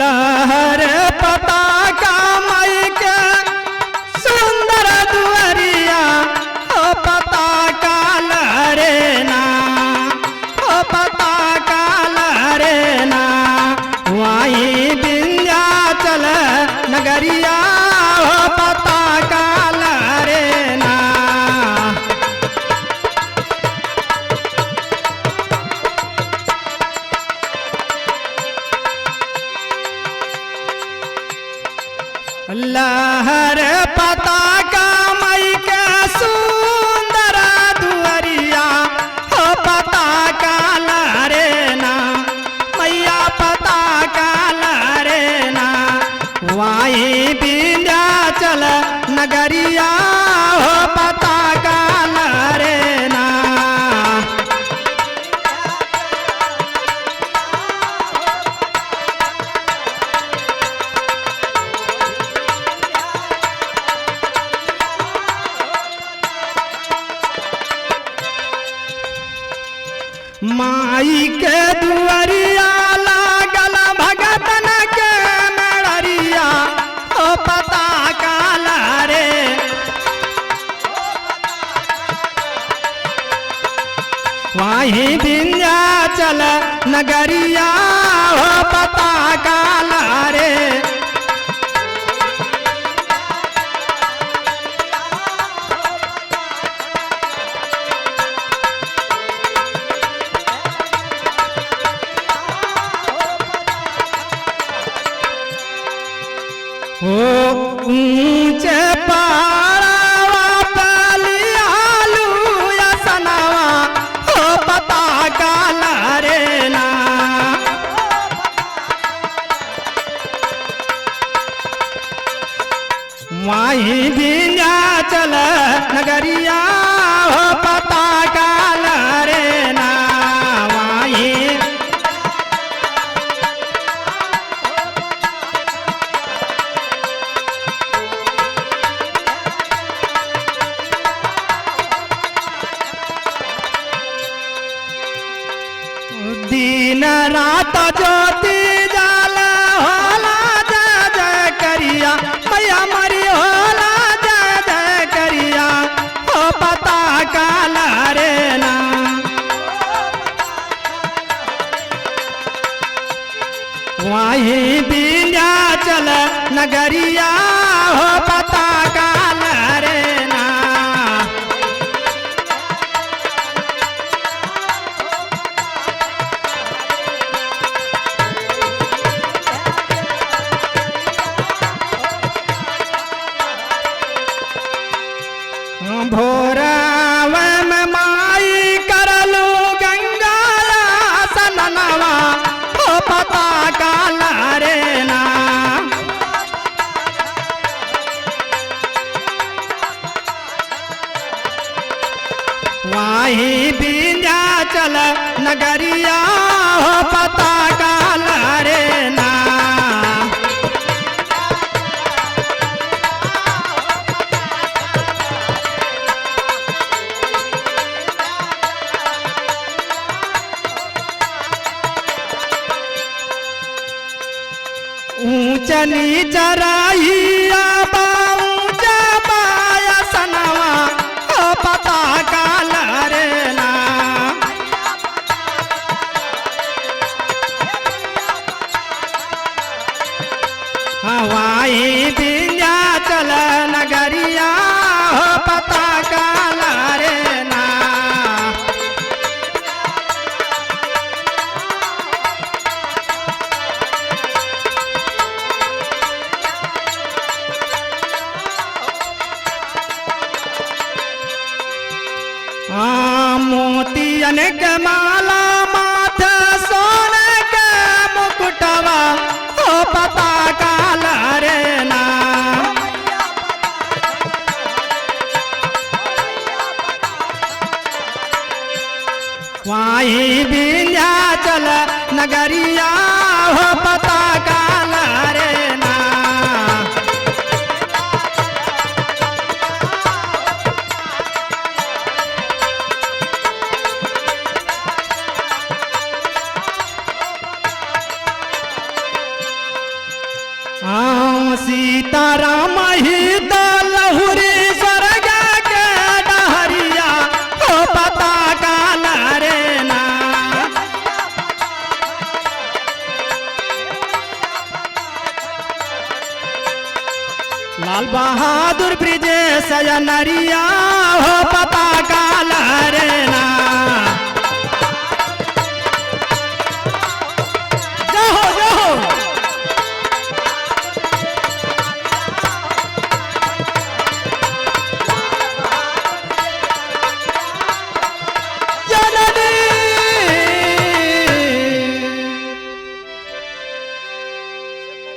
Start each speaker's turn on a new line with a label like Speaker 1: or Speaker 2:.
Speaker 1: लहर पताका मई के सुंदर दुअरिया ओ पताका लहरे ना, ओ पताका लहरे ना, वहीं विंध्याचल नगरिया ओ पताका लहरे ना। लहर पताका मई के सुंदर दुअरिया हो पताका लहरे ना, मैया पताका लहरे ना, वहीं विंध्याचल नगरिया हो पताका लहरे ना। माई के दुअरिया लागल भगतन के मेड़रिया ओ पताका लहरे, वहीं विंध्याचल नगरिया ओ पताका लहरे। ऊंचे पहाड़वा पलियालू असनवा हो पताका लहरे ना, वहीं विंध्याचल नगरिया हो पताका लहरे ना, वहीं दिन रात ज्योति जाल होला जय जय करिया, मैया मरी होला जय जय करिया हो पताका लहरे ना, वहीं विंध्याचल नगरिया हो पताका लहरे ना। भोरव में माई करलू गंगा सननवा हो पताका लहरे ना, वहीं विंध्याचल नगरिया हो पताका लहरे ना। ऊंच नीच रहिया ऊंच पाया सनवा हो पताका लहरे ना, वहीं विंध्याचल नगरिया हो पताका लहरे ना। मोतियन के माला माथे सोने के मुकुटवा हो पताका नगरिया हो पताका लहरे ना। सीताराम ही लहुरी स्वर्ग के डहरिया हो पताका लहरे ना। लाल बहादुर ब्रिजेश नरिया हो पताका लहरे ना।